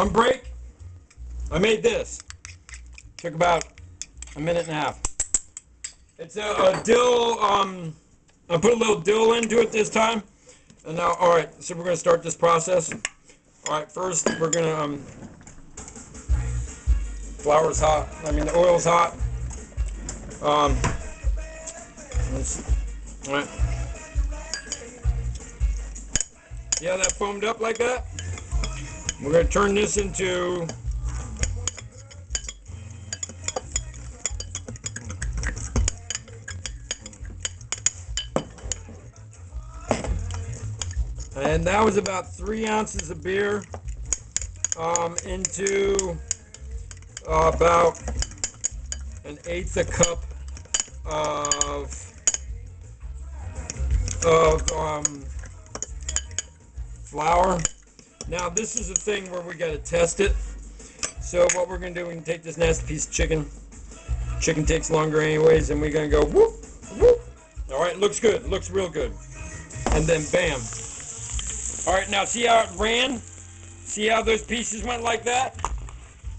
On break, I made this. Took about a minute and a half. It's a dill, I put a little dill into it this time. And now, alright, so we're going to start this process. Alright, first we're going to, flour's hot, the oil's hot. Alright. See how that foamed up like that? We're going to turn this into and that was about 3 ounces of beer into about 1/8 a cup of flour. Now this is a thing where we got to test it. So what we're going to do, we can take this nasty piece of chicken. Chicken takes longer anyways, and we're going to go whoop, whoop. Alright, looks good. Looks real good. And then bam. Alright, now see how it ran? See how those pieces went like that?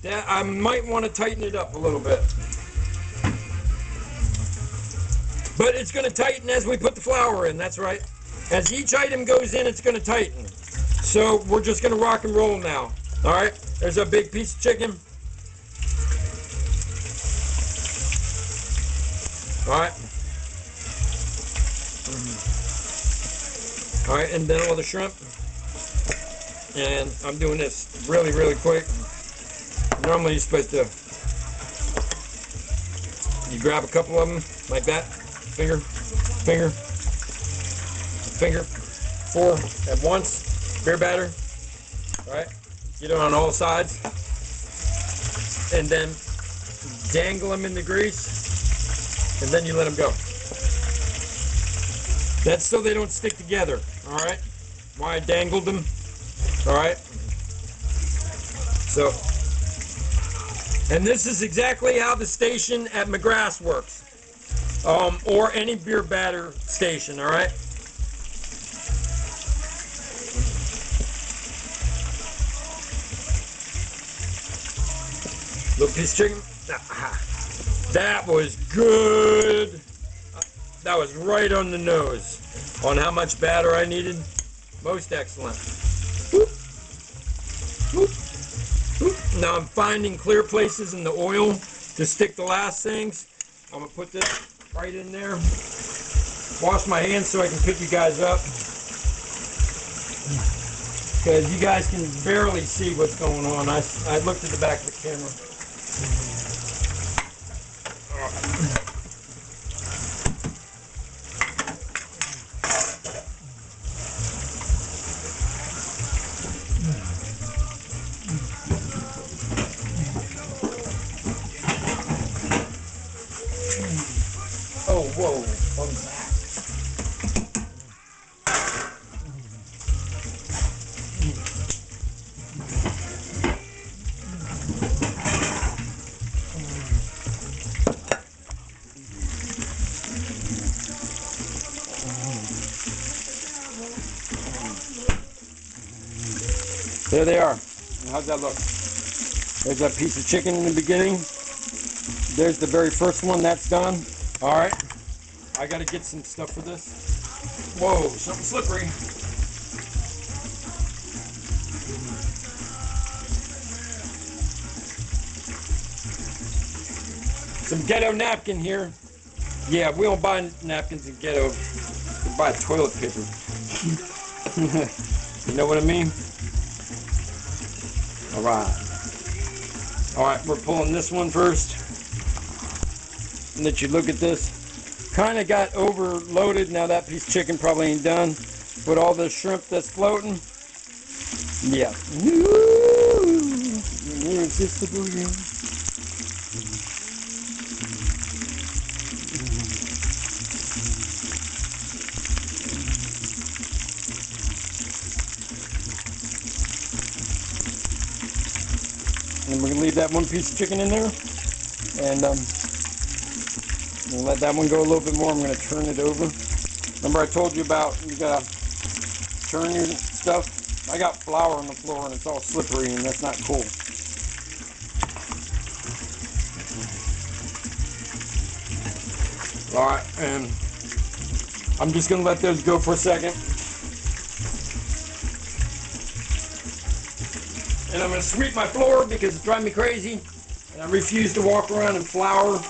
That I might want to tighten it up a little bit. But it's going to tighten as we put the flour in, that's right. As each item goes in, it's going to tighten. So we're just going to rock and roll now. Alright, there's a big piece of chicken. Alright. Alright, and then all the shrimp. And I'm doing this really, really quick. Normally you're supposed to, you grab a couple of them like that. Finger, finger, finger. 4 at once. Beer batter. Alright. Get it on all sides. And then dangle them in the grease. And then you let them go. That's so they don't stick together. Alright. Why I dangled them. Alright. So, and this is exactly how the station at McGrath's works. Or any beer batter station, alright? Little piece of chicken. That was good. That was right on the nose on how much batter I needed. Most excellent. Whoop. Whoop. Whoop. Now I'm finding clear places in the oil to stick the last things. I'm going to put this right in there. Wash my hands so I can pick you guys up. Because you guys can barely see what's going on. I looked at the back of the camera. Oh, whoa. There they are. How's that look? There's that piece of chicken in the beginning. There's the very first one. That's done. Alright. I gotta get some stuff for this. Whoa, something slippery. Some ghetto napkin here. Yeah, we don't buy napkins in ghetto. We buy toilet paper. You know what I mean? Alright. Alright, we're pulling this one first. And let you look at this. Kind of got overloaded. Now that piece of chicken probably ain't done. But all the shrimp that's floating. Yeah. Irresistible. And we're going to leave that one piece of chicken in there. And we'll let that one go a little bit more. I'm going to turn it over. Remember I told you about you got to turn your stuff. I got flour on the floor and it's all slippery and that's not cool. Alright, and I'm just going to let those go for a second. And I'm going to sweep my floor because it's driving me crazy. And I refuse to walk around in flour.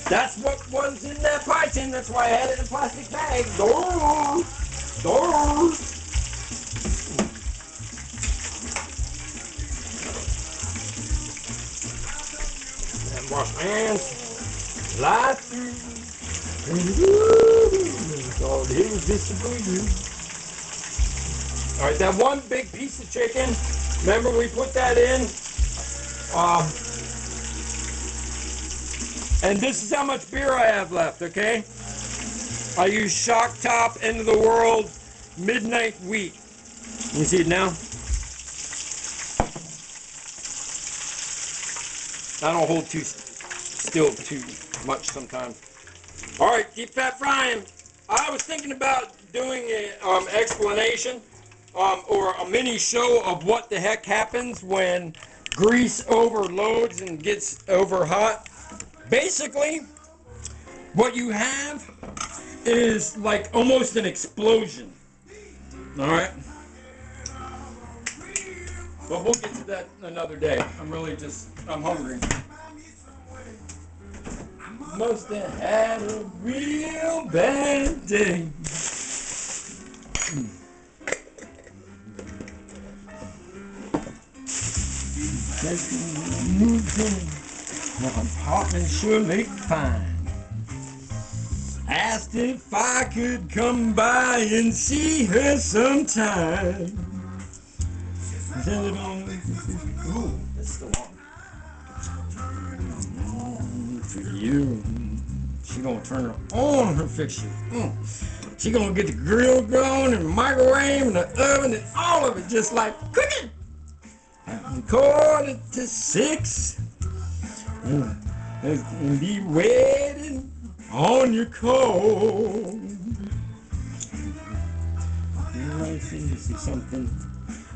That's what was in that pie tin. That's why I had it in a plastic bag. And wash my hands. Slide through. God, here's this for you. Alright, that one big piece of chicken, remember we put that in? And this is how much beer I have left, okay? I use Shock Top, End of the World, Midnight Wheat. You see it now? I don't hold still too much sometimes. Alright, keep that frying. I was thinking about doing an explanation or a mini show of what the heck happens when grease overloads and gets over hot. Basically, what you have is like almost an explosion. Alright? But we'll get to that another day. I'm hungry. Must have had a real bad day. I'm hot and surely fine. Asked if I could come by and see her sometime. Ooh, that's still on. For you. She gonna turn on her fixture. She gonna get the grill going and the microwave and the oven and all of it just like cooking. 5:45 and be waiting on your call. I think this is something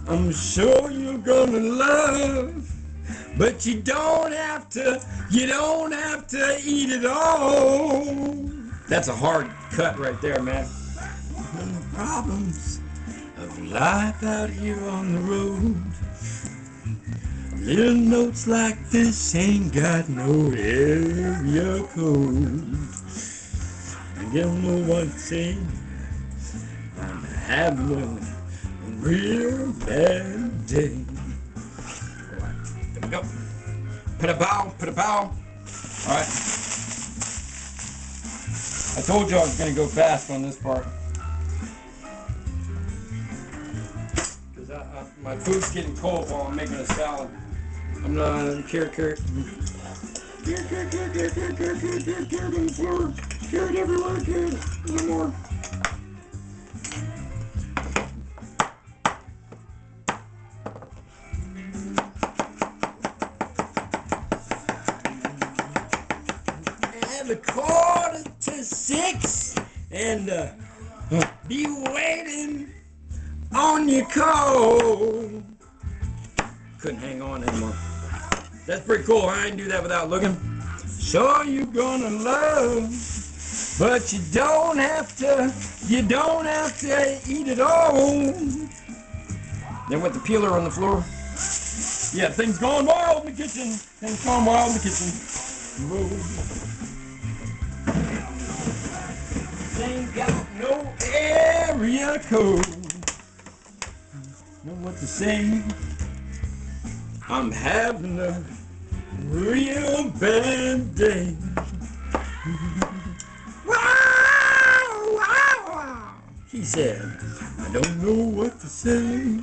I'm sure you're gonna love, but you don't have to eat it all. That's a hard cut right there, man. The problems of life out here on the road. Little notes like this ain't got no area code. I don't know what to say. I'm having a real bad day. There we go. Put a bow. Alright. I told you I was going to go fast on this part. Because my food's getting cold while I'm making a salad. I'm not carrot on the floor. Carrot everywhere, carrot. No more. At 5:45 and be waiting on your call. Couldn't hang on anymore. That's pretty cool. I didn't do that without looking. Sure you're gonna love, but you don't have to eat it all. Then with the peeler on the floor. Yeah, things going wild in the kitchen. Ain't got no area code. Know what to say. I'm having a real bad day. Wow. He said, I don't know what to say.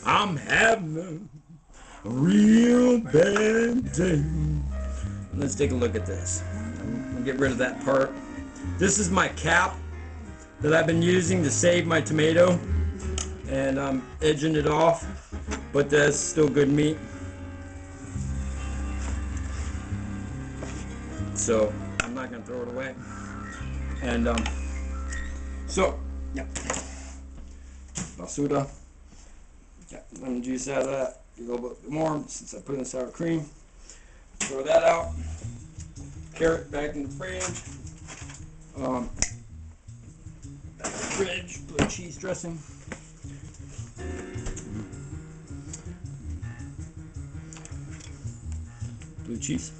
I'm having a real bad day. Let's take a look at this. I'm gonna get rid of that part. This is my cap that I've been using to save my tomato. And I'm edging it off. But that's still good meat. So I'm not gonna throw it away. And so yeah, basura. Got lemon juice out of that. Get a little bit more since I put in sour cream. Throw that out. Carrot back in the fridge. Back in the fridge. Blue cheese dressing. Blue cheese.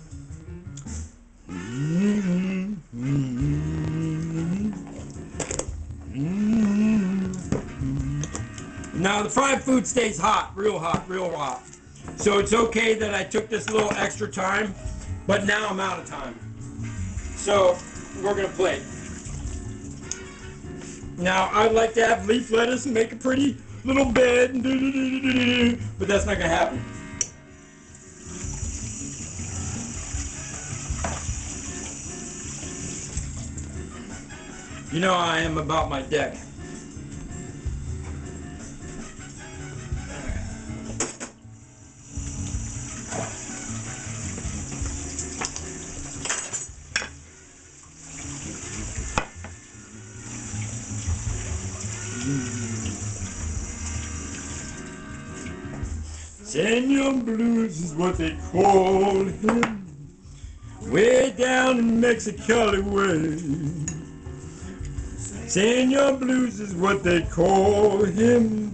Now the fried food stays hot, real hot, real hot. So it's okay that I took this little extra time, but now I'm out of time. So we're gonna plate. Now I'd like to have leaf lettuce and make a pretty little bed, but that's not gonna happen. You know how I am about my deck. Senor Blues is what they call him, way down in Mexico way. Senor Blues is what they call him,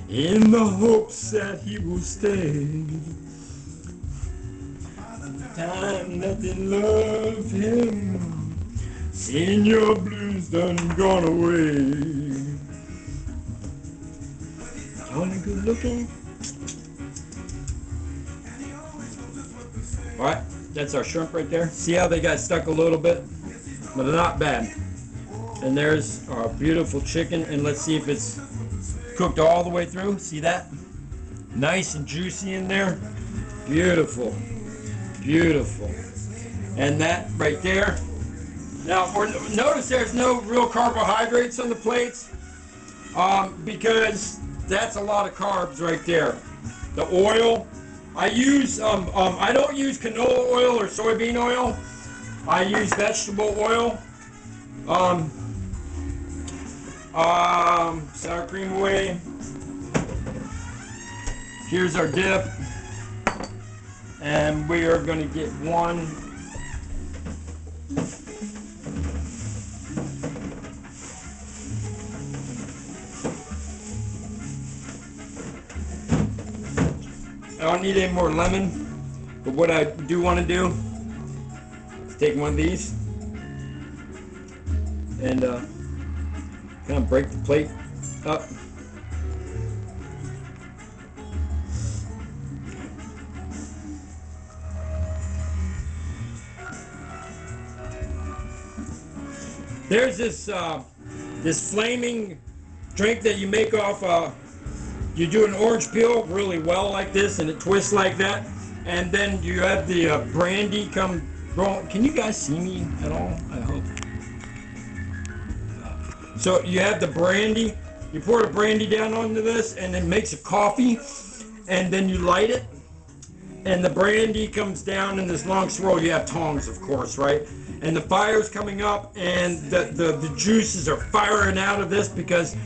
in the hopes that he will stay. Time that they love him, Senor Blues done gone away. Only good looking. Alright, that's our shrimp right there. See how they got stuck a little bit? But they're not bad. And there's our beautiful chicken, and let's see if it's cooked all the way through. See that? Nice and juicy in there. Beautiful. Beautiful. And that right there. Now, notice there's no real carbohydrates on the plates, because that's a lot of carbs right there. The oil, I use, I don't use canola oil or soybean oil. I use vegetable oil. Sour cream away. Here's our dip. And we are going to get one. I don't need any more lemon, but what I do want to do is take one of these and kind of break the plate up. There's this this flaming drink that you make off. You do an orange peel really well like this, and it twists like that, and then you have the brandy come rolling. Can you guys see me at all? I hope. So you have the brandy. You pour the brandy down onto this, and it makes a coffee, and then you light it, and the brandy comes down in this long swirl. You have tongs, of course, right? And the fire's coming up, and the juices are firing out of this because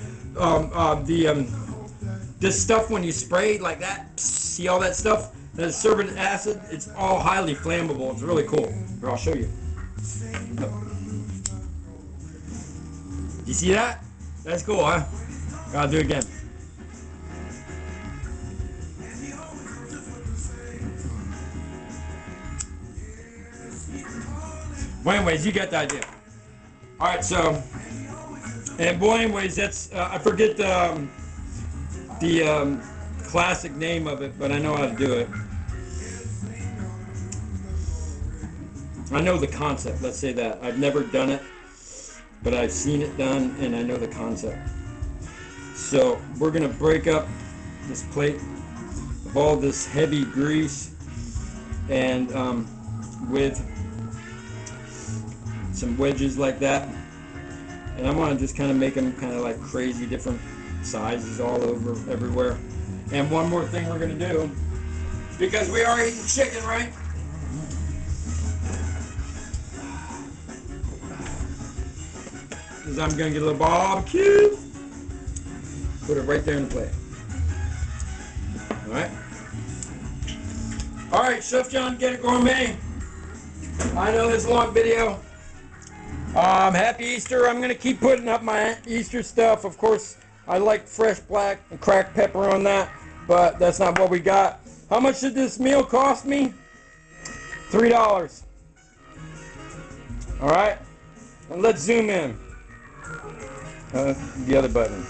this stuff, when you spray like that, see all that stuff? That sorbent acid, it's all highly flammable. It's really cool. Here, I'll show you. You see that? That's cool, huh? Gotta do it again. Well, anyways, you got the idea. Alright, so, and well, anyways, that's, I forget the classic name of it, but I know how to do it. I know the concept, let's say that. I've never done it, but I've seen it done, and I know the concept. So we're gonna break up this plate of all this heavy grease, and with some wedges like that, and I want to just kind of make them kind of like crazy different sizes all over everywhere. And one more thing we're going to do, because we are eating chicken, right? Because I'm going to get a little barbecue. Put it right there in the plate. Alright. Alright, Chef John the Ghetto Gourmet. I know this is a long video. Happy Easter. I'm going to keep putting up my Easter stuff. Of course, I like fresh black and cracked pepper on that, but that's not what we got. How much did this meal cost me? $3. Alright, and let's zoom in. The other button.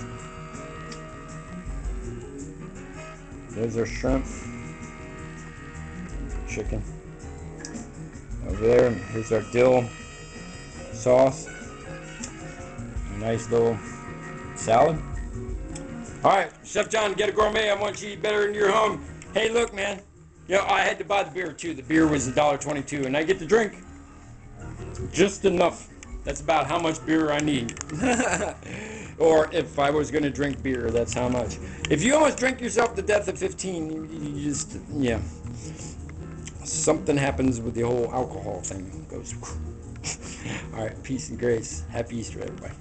There's our shrimp. Chicken. Over there, here's our dill sauce. A nice little salad. Alright, Chef John, Get a Gourmet. I want you to eat better in your home. Hey, look, man. You know, I had to buy the beer, too. The beer was $1.22, and I get to drink just enough. That's about how much beer I need. Or if I was going to drink beer, that's how much. If you almost drink yourself to death at 15, you just, yeah. Something happens with the whole alcohol thing. It goes. All right, peace and grace. Happy Easter, everybody.